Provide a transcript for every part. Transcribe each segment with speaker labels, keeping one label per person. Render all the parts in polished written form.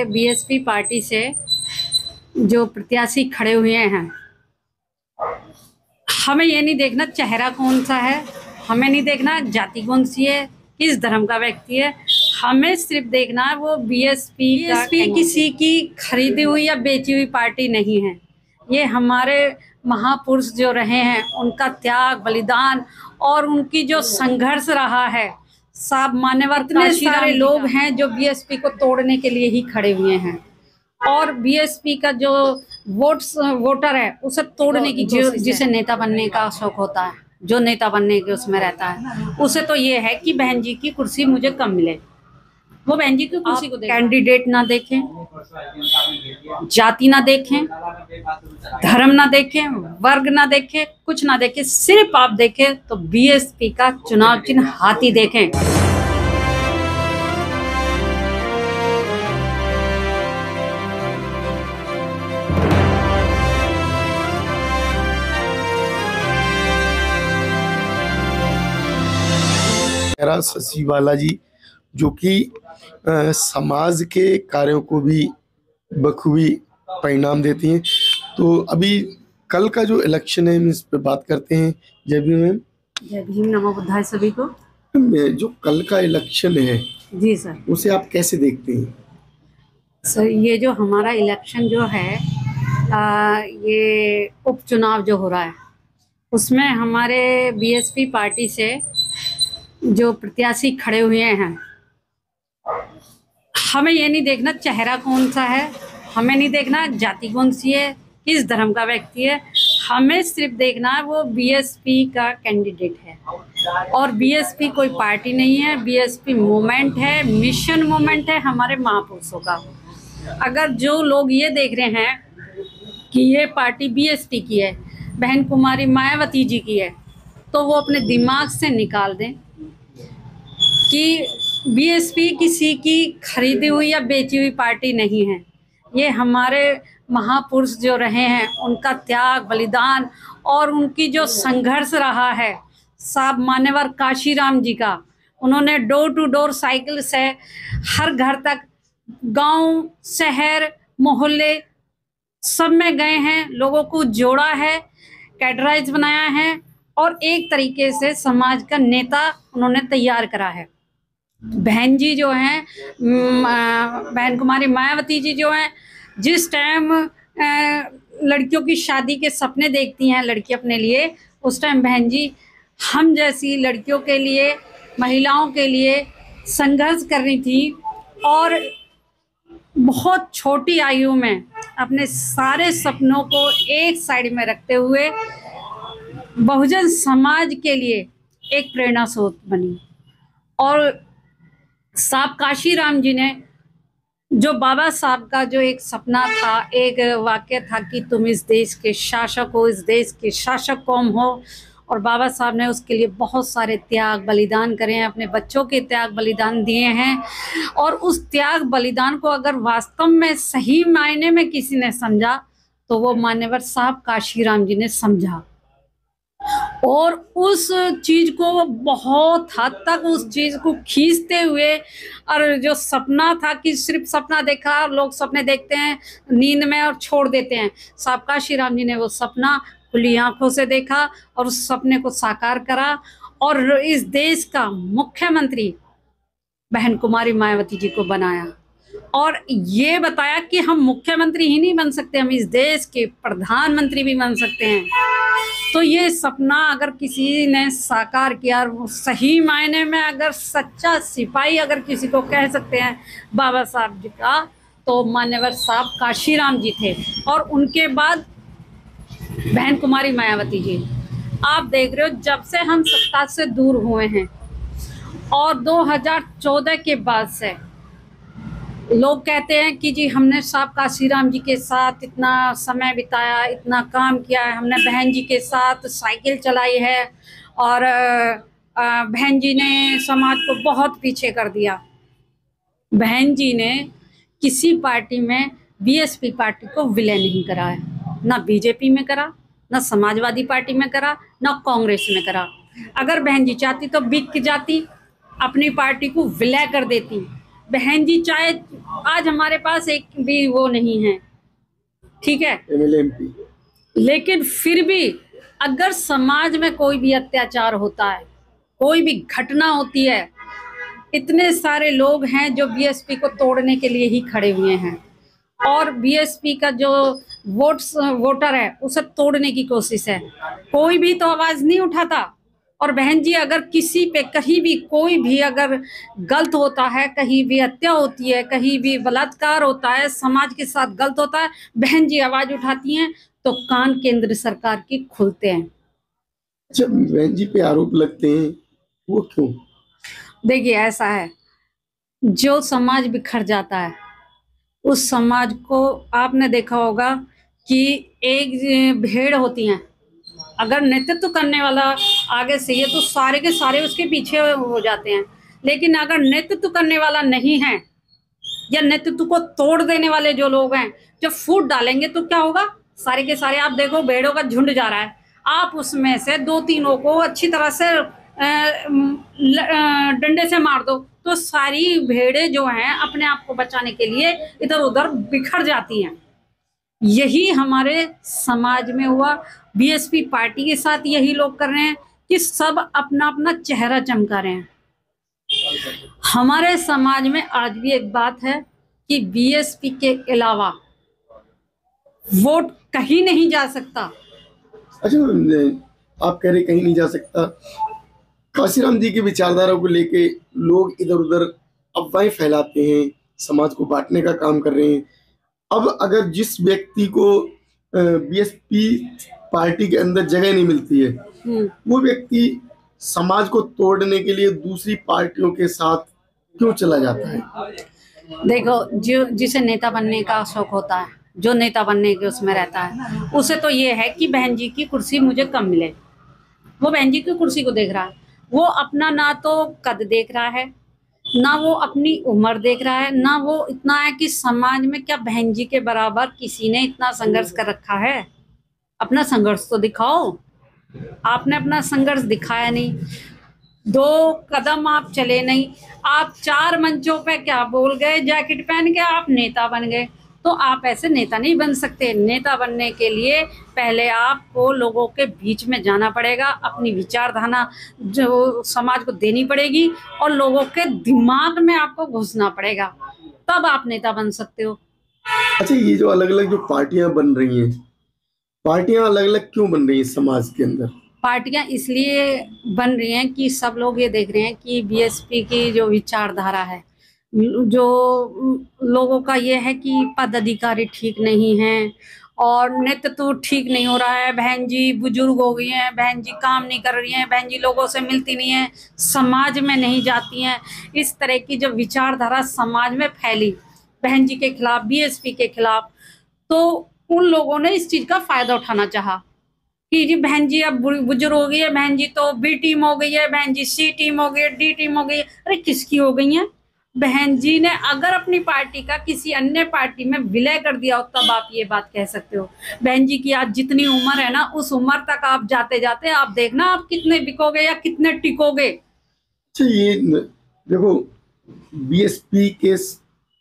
Speaker 1: BSP party से जो प्रत्याशी खड़े हुए हैं, हमें ये नहीं देखना चेहरा कौन सा है, हमें नहीं देखना जाति कौन सी है, किस धर्म का व्यक्ति है, हमें सिर्फ देखना है वो बीएसपी किसी की खरीदी हुई या बेची हुई पार्टी नहीं है। ये हमारे महापुरुष जो रहे हैं उनका त्याग बलिदान और उनकी जो संघर्ष रहा है, सब मान्यवर इतने सारे लोग हैं जो बीएसपी को तोड़ने के लिए ही खड़े हुए हैं और बीएसपी का जो वोटर है उसे तोड़ने की जिसे नेता बनने का शौक होता है, जो नेता बनने के उसमें रहता है, उसे तो ये है कि बहन जी की कुर्सी मुझे कम मिले। वो बहन जी की कुर्सी को कैंडिडेट ना देखें, जाति ना देखें, धर्म ना देखें, वर्ग ना देखें, कुछ ना देखें, सिर्फ आप देखें तो बीएसपी का चुनाव चिन्ह हाथी देखें।
Speaker 2: ससीवाला जी जो कि समाज के कार्यों को भी बखूबी परिणाम देती हैं। तो अभी कल का जो इलेक्शन है इस पे बात करते हैं। जय भीम मैम।
Speaker 1: जय भीम, नमो बुद्धाय सभी को।
Speaker 2: जो कल का इलेक्शन है
Speaker 1: जी सर,
Speaker 2: उसे आप कैसे देखते हैं?
Speaker 1: सर ये जो हमारा इलेक्शन जो है ये उपचुनाव जो हो रहा है उसमें हमारे बीएसपी पार्टी से जो प्रत्याशी खड़े हुए हैं, हमें ये नहीं देखना चेहरा कौन सा है, हमें नहीं देखना जाति कौन सी है, किस धर्म का व्यक्ति है, हमें सिर्फ देखना है वो बीएसपी का कैंडिडेट है। और बीएसपी कोई पार्टी नहीं है, बीएसपी मूवमेंट है, मिशन मूवमेंट है हमारे महापुरुषों का। अगर जो लोग ये देख रहे हैं कि ये पार्टी बीएसपी की है, बहन कुमारी मायावती जी की है, तो वो अपने दिमाग से निकाल दें कि बीएसपी किसी की खरीदी हुई या बेची हुई पार्टी नहीं है। ये हमारे महापुरुष जो रहे हैं उनका त्याग बलिदान और उनकी जो संघर्ष रहा है, सब मान्यवर काशीराम जी का। उन्होंने डोर टू डोर साइकिल से हर घर तक, गांव शहर मोहल्ले सब में गए हैं, लोगों को जोड़ा है, कैडराइज बनाया है और एक तरीके से समाज का नेता उन्होंने तैयार करा है। बहन जी जो हैं, बहन कुमारी मायावती जी जो हैं, जिस टाइम लड़कियों की शादी के सपने देखती हैं लड़की अपने लिए, उस टाइम बहन जी हम जैसी लड़कियों के लिए, महिलाओं के लिए संघर्ष कर रही थी और बहुत छोटी आयु में अपने सारे सपनों को एक साइड में रखते हुए बहुजन समाज के लिए एक प्रेरणा स्रोत बनी। और साहब काशीराम जी ने जो बाबा साहब का जो एक सपना था, एक वाक्य था कि तुम इस देश के शासक हो, इस देश के शासक कौम हो, और बाबा साहब ने उसके लिए बहुत सारे त्याग बलिदान करे हैं, अपने बच्चों के त्याग बलिदान दिए हैं। और उस त्याग बलिदान को अगर वास्तव में सही मायने में किसी ने समझा तो वो मान्यवर साहब काशीराम जी ने समझा और उस चीज को बहुत हद तक उस चीज को खींचते हुए, और जो सपना था कि सिर्फ सपना देखा, लोग सपने देखते हैं नींद में और छोड़ देते हैं, साहब काशीराम जी ने वो सपना खुली आंखों से देखा और उस सपने को साकार करा और इस देश का मुख्यमंत्री बहन कुमारी मायावती जी को बनाया और ये बताया कि हम मुख्यमंत्री ही नहीं बन सकते, हम इस देश के प्रधानमंत्री भी बन सकते हैं। तो ये सपना अगर किसी ने साकार किया, वो सही मायने में अगर सच्चा सिपाही अगर किसी को कह सकते हैं बाबा साहब जी का, तो मान्यवर साहब काशीराम जी थे। और उनके बाद बहन कुमारी मायावती जी। आप देख रहे हो जब से हम सत्ता से दूर हुए हैं और 2014 के बाद से लोग कहते हैं कि जी हमने साहब काशीराम जी के साथ इतना समय बिताया, इतना काम किया है, हमने बहन जी के साथ साइकिल चलाई है और बहन जी ने समाज को बहुत पीछे कर दिया। बहन जी ने किसी पार्टी में बीएसपी पार्टी को विलय नहीं करा है, ना बीजेपी में करा, ना समाजवादी पार्टी में करा, ना कांग्रेस में करा। अगर बहन जी चाहती तो बिक जाती, अपनी पार्टी को विलय कर देती, बहन जी चाहे आज हमारे पास एक भी वो नहीं है, ठीक है,
Speaker 2: एमएलए एमपी,
Speaker 1: लेकिन फिर भी अगर समाज में कोई भी अत्याचार होता है, कोई भी घटना होती है, इतने सारे लोग हैं जो बीएसपी को तोड़ने के लिए ही खड़े हुए हैं और बीएसपी का जो वोटर है उसे तोड़ने की कोशिश है। कोई भी तो आवाज नहीं उठाता। और बहन जी अगर किसी पे कहीं भी कोई भी अगर गलत होता है, कहीं भी हत्या होती है, कहीं भी बलात्कार होता है, समाज के साथ गलत होता है, बहन जी आवाज उठाती हैं तो कान केंद्र सरकार के खुलते हैं।
Speaker 2: जब बहन जी पे आरोप लगते हैं वो क्यों?
Speaker 1: देखिए ऐसा है, जो समाज बिखर जाता है उस समाज को आपने देखा होगा कि एक भेड़ होती हैं, अगर नेतृत्व करने वाला आगे से है तो सारे के सारे उसके पीछे हो जाते हैं, लेकिन अगर नेतृत्व करने वाला नहीं है या नेतृत्व को तोड़ देने वाले जो लोग हैं, जब फूट डालेंगे तो क्या होगा, सारे के सारे आप देखो भेड़ों का झुंड जा रहा है, आप उसमें से 2-3 को अच्छी तरह से डंडे से मार दो तो सारी भेड़ें जो हैं अपने आप को बचाने के लिए इधर उधर बिखर जाती हैं। यही हमारे समाज में हुआ, बीएसपी पार्टी के साथ यही लोग कर रहे हैं कि सब अपना अपना चेहरा चमका रहे हैं। हमारे समाज में आज भी एक बात है कि बीएसपी के अलावा वोट कहीं नहीं जा सकता।
Speaker 2: अच्छा, आप कह रहे कहीं नहीं जा सकता, काशीराम जी की विचारधारा को लेके लोग इधर उधर अफवाहें फैलाते हैं, समाज को बांटने का काम कर रहे हैं। अब अगर जिस व्यक्ति को बीएसपी पार्टी के अंदर जगह नहीं मिलती है, वो व्यक्ति समाज को तोड़ने के लिए दूसरी पार्टियों के साथ क्यों चला जाता है?
Speaker 1: देखो, जो जिसे नेता बनने का शौक होता है, जो नेता बनने के उसमें रहता है, उसे तो ये है कि बहन जी की कुर्सी मुझे कम मिले। वो बहन जी की कुर्सी को देख रहा है, वो अपना ना तो कद देख रहा है, ना वो अपनी उम्र देख रहा है, ना वो इतना है कि समाज में क्या बहन जी के बराबर किसी ने इतना संघर्ष कर रखा है। अपना संघर्ष तो दिखाओ। आपने अपना संघर्ष दिखाया नहीं, 2 कदम आप चले नहीं, आप 4 मंचों पे क्या बोल गए, जैकेट पहन के आप नेता बन गए। तो आप ऐसे नेता नहीं बन सकते। नेता बनने के लिए पहले आपको लोगों के बीच में जाना पड़ेगा, अपनी विचारधारा जो समाज को देनी पड़ेगी और लोगों के दिमाग में आपको घुसना पड़ेगा, तब आप नेता बन सकते हो।
Speaker 2: अच्छा, ये जो अलग अलग जो पार्टियां बन रही हैं, पार्टियां अलग अलग क्यों बन रही हैं समाज के अंदर?
Speaker 1: पार्टियां इसलिए बन रही हैं कि सब लोग ये देख रहे हैं कि बीएसपी की जो विचारधारा है, जो लोगों का ये है कि पदाधिकारी ठीक नहीं है और नेतृत्व ठीक नहीं हो रहा है, बहन जी बुजुर्ग हो गई हैं, बहन जी काम नहीं कर रही हैं, बहन जी लोगों से मिलती नहीं है, समाज में नहीं जाती हैं। इस तरह की जब विचारधारा समाज में फैली बहन जी के खिलाफ, बीएसपी के खिलाफ, तो उन लोगों ने इस चीज का फायदा उठाना चाहा कि जी बहन जी अब बुजुर्ग हो गई है, बहन जी तो बी टीम हो गई है, बहन जी सी टीम हो गई है, डी टीम हो गई है। अरे किसकी हो गई है? बहन जी ने अगर अपनी पार्टी का किसी अन्य पार्टी में विलय कर दिया हो तब आप ये बात कह सकते हो। बहन जी की आज जितनी उम्र है ना, उस उम्र तक आप जाते जाते आप देखना आप कितने बिकोगे या कितने टिकोगे।
Speaker 2: अच्छा, ये देखो, बीएसपी के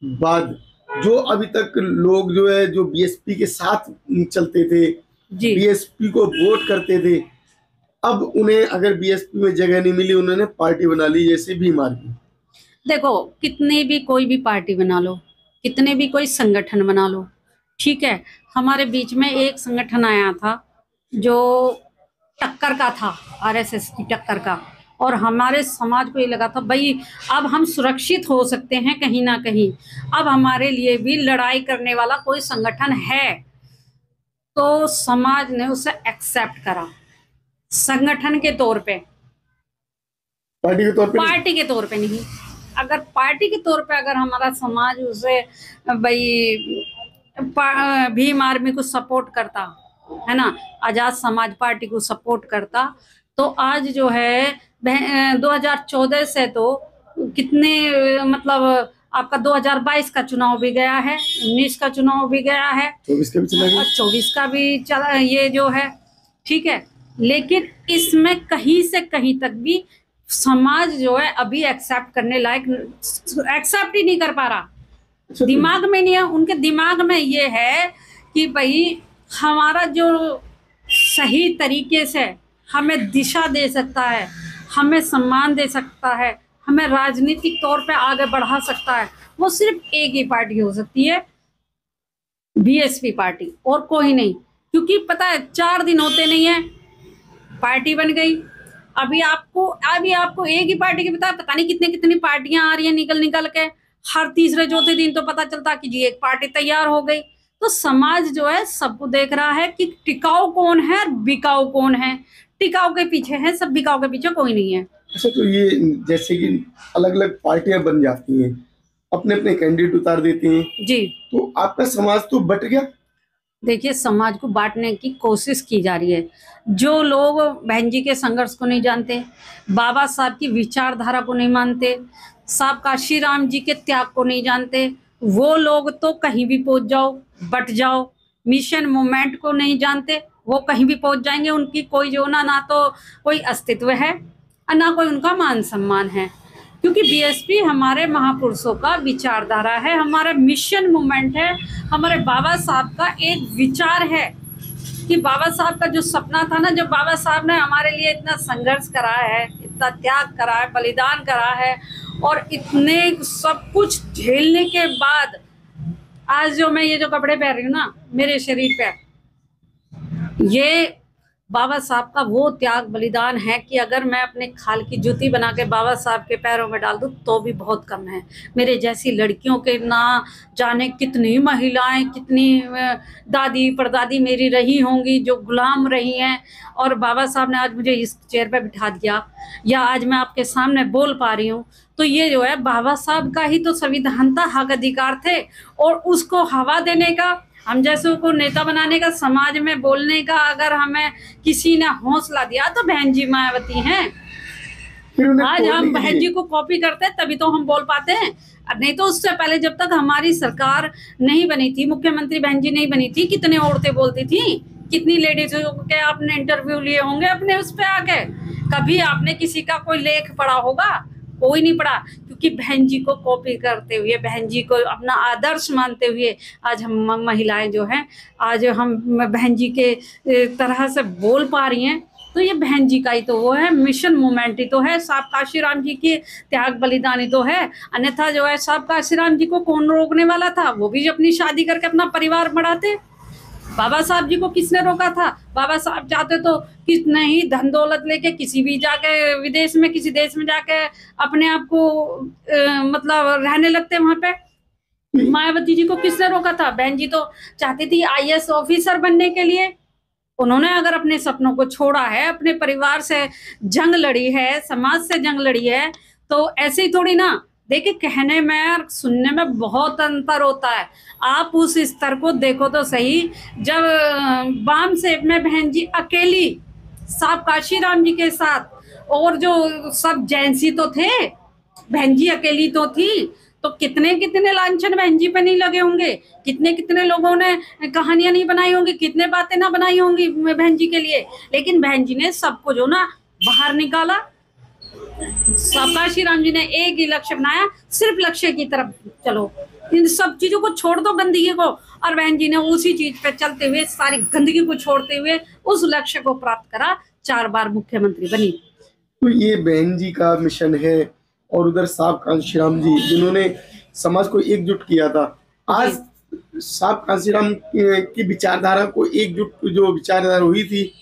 Speaker 2: बाद जो अभी तक लोग जो है जो बीएसपी के साथ चलते थे, बीएसपी को वोट करते थे, अब उन्हें अगर बीएसपी में जगह नहीं मिली, उन्होंने पार्टी बना ली, जैसे भीम आर्मी।
Speaker 1: देखो, कितने भी कोई भी पार्टी बना लो, कितने भी कोई संगठन बना लो, ठीक है, हमारे बीच में एक संगठन आया था जो टक्कर का था, आरएसएस की टक्कर का, और हमारे समाज को ये लगा था भाई अब हम सुरक्षित हो सकते हैं कहीं ना कहीं, अब हमारे लिए भी लड़ाई करने वाला कोई संगठन है, तो समाज ने उसे एक्सेप्ट करा संगठन के तौर पे, पार्टी के तौर पे नहीं। अगर पार्टी के तौर पे अगर हमारा समाज उसे भाई भीम आर्मी को सपोर्ट करता है ना, आजाद समाज पार्टी को सपोर्ट करता, तो आज जो है 2014 से तो कितने मतलब आपका 2022 का चुनाव भी गया है, 19 का चुनाव भी गया है, 24 का भी चला ये जो है, ठीक है, लेकिन इसमें कहीं से कहीं तक भी समाज जो है अभी एक्सेप्ट करने लायक, एक्सेप्ट ही नहीं कर पा रहा,
Speaker 2: अच्छा,
Speaker 1: दिमाग में नहीं है। उनके दिमाग में ये है कि भाई हमारा जो सही तरीके से हमें दिशा दे सकता है, हमें सम्मान दे सकता है, हमें राजनीतिक तौर पे आगे बढ़ा सकता है, वो सिर्फ एक ही पार्टी हो सकती है, बीएसपी पार्टी, और कोई नहीं। क्योंकि पता है 4 दिन होते नहीं है पार्टी बन गई। अभी आपको एक ही पार्टी की पता नहीं कितने कितनी पार्टियां आ रही हैं निकल निकल के। हर तीसरे चौथे दिन तो पता चलता कि जी एक पार्टी तैयार हो गई। तो समाज जो है सबको देख रहा है कि टिकाऊ कौन है और बिकाऊ कौन है। टिकाऊ के पीछे है सब, बिकाऊ के पीछे कोई नहीं है।
Speaker 2: अच्छा, तो ये जैसे कि अलग अलग पार्टियां बन जाती हैं, अपने अपने कैंडिडेट उतार देती हैं,
Speaker 1: जी
Speaker 2: तो आपका समाज तो बट गया।
Speaker 1: देखिए, समाज को बांटने की कोशिश की जा रही है। जो लोग बहन जी के संघर्ष को नहीं जानते, बाबा साहब की विचारधारा को नहीं मानते, साहब काशी राम जी के त्याग को नहीं जानते, वो लोग तो कहीं भी पहुंच जाओ, बट जाओ। मिशन मूवमेंट को नहीं जानते, वो कहीं भी पहुंच जाएंगे। उनकी कोई जो ना तो कोई अस्तित्व है और ना कोई उनका मान सम्मान है। क्योंकि बीएसपी हमारे महापुरुषों का विचारधारा है, हमारा मिशन मूवमेंट है, हमारे बाबा साहब का एक विचार है कि बाबा साहब का जो सपना था ना, जब बाबा साहब ने हमारे लिए इतना संघर्ष करा है, इतना त्याग करा है, बलिदान करा है, और इतने सब कुछ झेलने के बाद आज जो मैं ये जो कपड़े पहन रही हूँ ना मेरे शरीर पे, ये बाबा साहब का वो त्याग बलिदान है कि अगर मैं अपने खाल की जूती बना के बाबा साहब के पैरों में डाल दूं तो भी बहुत कम है। मेरे जैसी लड़कियों के ना जाने कितनी महिलाएं, कितनी दादी परदादी मेरी रही होंगी जो गुलाम रही हैं, और बाबा साहब ने आज मुझे इस चेयर पे बिठा दिया, या आज मैं आपके सामने बोल पा रही हूँ। तो ये जो है बाबा साहब का ही तो संविधान था, हक अधिकार थे, और उसको हवा देने का, हम जैसों को नेता बनाने का, समाज में बोलने का अगर हमें किसी ने हौसला दिया तो बहन जी मायावती हैं। आज हम बहन जी को कॉपी करते हैं तभी तो हम बोल पाते हैं, नहीं तो उससे पहले जब तक हमारी सरकार नहीं बनी थी, मुख्यमंत्री बहन जी नहीं बनी थी, कितने औरतें बोलती थी, कितनी लेडीज के आपने इंटरव्यू लिए होंगे अपने उस पे आके। कभी आपने किसी का कोई लेख पढ़ा होगा? कोई नहीं पढ़ा। क्योंकि बहन जी को कॉपी करते हुए, बहन जी को अपना आदर्श मानते हुए आज हम महिलाएं जो हैं, आज हम बहन जी के तरह से बोल पा रही हैं। तो ये बहन जी का ही तो वो है, मिशन मूवमेंट ही तो है, साहब काशी राम जी की त्याग बलिदान ही तो है। अन्यथा जो है साहब काशी राम जी को कौन रोकने वाला था? वो भी अपनी शादी करके अपना परिवार बढ़ाते। बाबा साहब जी को किसने रोका था? बाबा साहब चाहते तो कितने ही धन दौलत लेके किसी भी जाके विदेश में, किसी देश में जाके अपने आप को मतलब रहने लगते वहां पे। मायावती जी को किसने रोका था? बहन जी तो चाहती थी आईएएस ऑफिसर बनने के लिए। उन्होंने अगर अपने सपनों को छोड़ा है, अपने परिवार से जंग लड़ी है, समाज से जंग लड़ी है, तो ऐसे ही थोड़ी ना। देखिए, कहने में और सुनने में बहुत अंतर होता है। आप उस स्तर को देखो तो सही, जब बाम सेब में बहन जी अकेली साहब काशी राम जी के साथ, और जो सब जैंसी तो थे, बहन जी अकेली तो थी, तो कितने कितने लांछन बहन जी पे नहीं लगे होंगे, कितने कितने लोगों ने कहानियां नहीं बनाई होंगी, कितने बातें ना बनाई होंगी बहन जी के लिए। लेकिन बहन जी ने सबको जो ना बाहर निकाला। काशी राम जी ने एक ही लक्ष्य बनाया, सिर्फ लक्ष्य की तरफ चलो, इन सब चीजों को छोड़ दो, गंदगी को। और बहन जी ने उसी चीज पे चलते हुए, सारी गंदगी को छोड़ते हुए उस लक्ष्य को प्राप्त करा, 4 बार मुख्यमंत्री बनी।
Speaker 2: तो ये बहन जी का मिशन है, और उधर साहब कांशीराम जी जिन्होंने समाज को एकजुट किया था। आज साहब कांशीराम की विचारधारा को एकजुट, जो विचारधारा हुई थी,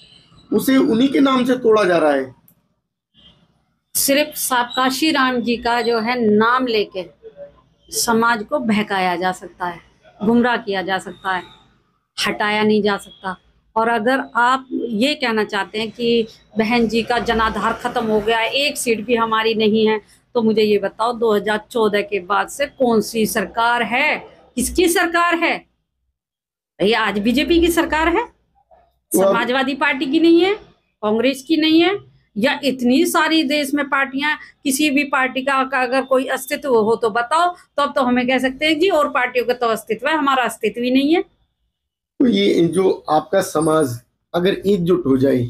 Speaker 2: उसे उन्हीं के नाम से तोड़ा जा रहा है।
Speaker 1: सिर्फ साहब काशी राम जी का जो है नाम लेके समाज को बहकाया जा सकता है, गुमराह किया जा सकता है, हटाया नहीं जा सकता। और अगर आप ये कहना चाहते हैं कि बहन जी का जनाधार खत्म हो गया, एक सीट भी हमारी नहीं है, तो मुझे ये बताओ 2014 के बाद से कौन सी सरकार है? किसकी सरकार है? ये आज बीजेपी की सरकार है, समाजवादी पार्टी की नहीं है, कांग्रेस की नहीं है, या इतनी सारी देश में पार्टियां, किसी भी पार्टी का अगर कोई अस्तित्व हो तो बताओ, तो अब तो हमें कह सकते हैं जी और पार्टियों का तो अस्तित्व है, हमारा अस्तित्व ही नहीं है।
Speaker 2: तो ये जो आपका समाज अगर एकजुट हो जाए,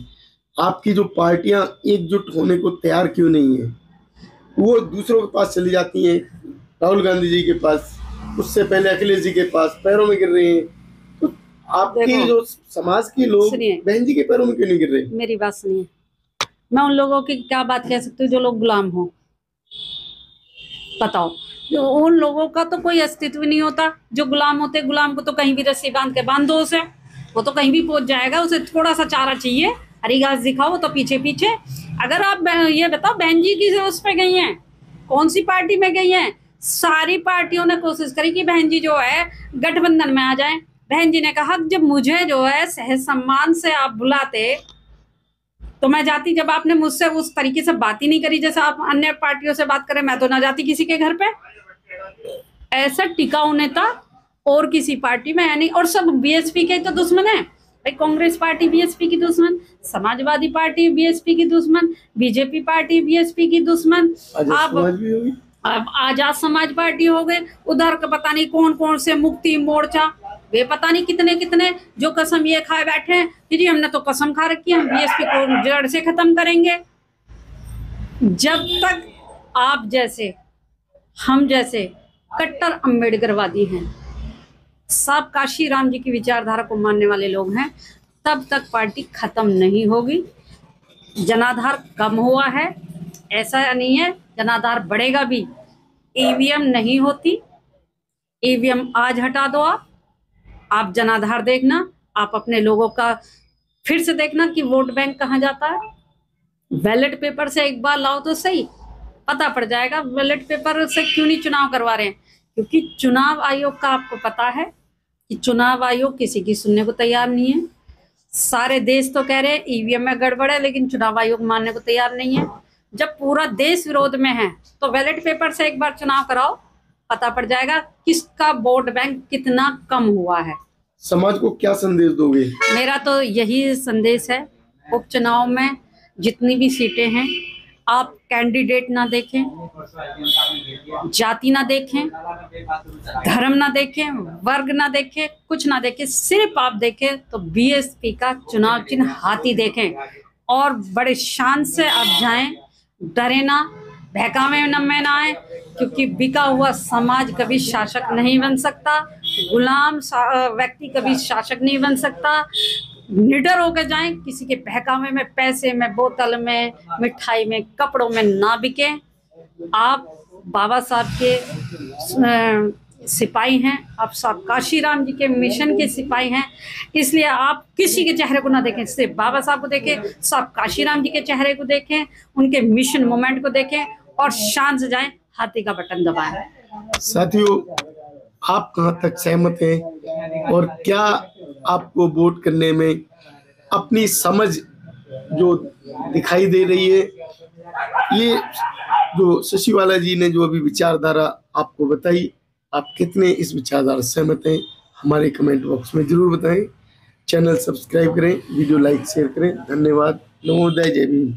Speaker 2: आपकी जो पार्टियां एकजुट होने को तैयार क्यों नहीं है? वो दूसरों के पास चली जाती हैं, राहुल गांधी जी के पास, उससे पहले अखिलेश जी के पास, पैरों में गिर रहे हैं। तो आपकी जो समाज के लोग बहन जी के पैरों में क्यों नहीं गिर रहे?
Speaker 1: मेरी बात सुनिए, मैं उन लोगों की क्या बात कह सकती हूँ जो लोग गुलाम हो? बताओ, जो उन लोगों का तो कोई अस्तित्व नहीं होता। जो गुलाम होते, गुलाम को तो कहीं भी रस्सी बांध के बांध दो उसे, वो तो कहीं भी पहुंच जाएगा। उसे थोड़ा सा चारा चाहिए, हरी घास दिखाओ तो पीछे पीछे। अगर आप ये बताओ, बहन जी की उस पे गई हैं, कौन सी पार्टी में गई हैं? सारी पार्टियों ने कोशिश करी कि बहन जी जो है गठबंधन में आ जाए। बहन जी ने कहा जब मुझे जो है सहज सम्मान से आप बुलाते तो मैं जाती। जब आपने मुझसे उस तरीके से बात ही नहीं करी जैसे आप अन्य पार्टियों से बात करें, मैं तो ना जाती किसी के घर पे। ऐसा टिकाऊ नेता और किसी पार्टी में है नहीं। और सब बीएसपी के तो दुश्मन है भाई। कांग्रेस पार्टी बीएसपी की दुश्मन, समाजवादी पार्टी बीएसपी की दुश्मन, बीजेपी पार्टी बीएसपी की दुश्मन, अब आजाद समाज पार्टी हो गए, उधर का पता नहीं कौन कौन से मुक्ति मोर्चा, वे पता नहीं कितने कितने जो कसम ये खाए बैठे हैं कि जी हमने तो कसम खा रखी है, हम बीएसपी को जड़ से खत्म करेंगे। जब तक आप जैसे, हम जैसे कट्टर अम्बेडकरवादी हैं, सब काशी राम जी की विचारधारा को मानने वाले लोग हैं, तब तक पार्टी खत्म नहीं होगी। जनाधार कम हुआ है ऐसा नहीं है, जनाधार बढ़ेगा भी। ईवीएम नहीं होती, ईवीएम आज हटा दो आप जनाधार देखना, आप अपने लोगों का फिर से देखना कि वोट बैंक कहाँ जाता है। बैलेट पेपर से एक बार लाओ तो सही, पता पड़ जाएगा बैलेट पेपर से क्यों नहीं चुनाव करवा रहे हैं। क्योंकि चुनाव आयोग का आपको पता है कि चुनाव आयोग किसी की सुनने को तैयार नहीं है। सारे देश तो कह रहे हैं ईवीएम में गड़बड़ है, लेकिन चुनाव आयोग मानने को तैयार नहीं है। जब पूरा देश विरोध में है तो बैलेट पेपर से एक बार चुनाव कराओ, पता पड़ जाएगा किसका वोट बैंक कितना कम हुआ है।
Speaker 2: समाज को क्या संदेश दोगे? मेरा
Speaker 1: तो यही संदेश है, उपचुनाव में जितनी भी सीटें हैं आप कैंडिडेट ना देखें, जाति ना देखें, धर्म ना देखें, वर्ग ना देखें, कुछ ना देखें, सिर्फ आप देखें तो बीएसपी का चुनाव चिन्ह हाथी देखें और बड़े शान से आप जाएं। डरे ना, बहकावे में ना आए, क्योंकि बिका हुआ समाज कभी शासक नहीं बन सकता, गुलाम व्यक्ति कभी शासक नहीं बन सकता। निडर होकर जाएं, किसी के बहकावे में, पैसे में, बोतल में, मिठाई में, कपड़ों में ना बिके। आप बाबा साहब के सिपाही हैं, आप सब काशी राम जी के मिशन के सिपाही हैं, इसलिए आप किसी के चेहरे को ना देखें, सिर्फ बाबा साहब को देखें, सब काशी राम जी के चेहरे को देखें, उनके मिशन मोमेंट को देखें और शान से जाएं, हाथी का बटन दबाएं।
Speaker 2: साथियों, आप कहाँ तक सहमत हैं और क्या आपको वोट करने में अपनी समझ जो दिखाई दे रही है? ये जो शशिवाला जी ने जो अभी विचारधारा आपको बताई, आप कितने इस विचारधारा से सहमत हैं हमारे कमेंट बॉक्स में जरूर बताएं। चैनल सब्सक्राइब करें, वीडियो लाइक शेयर करें। धन्यवाद। नमोदय, जय भीम।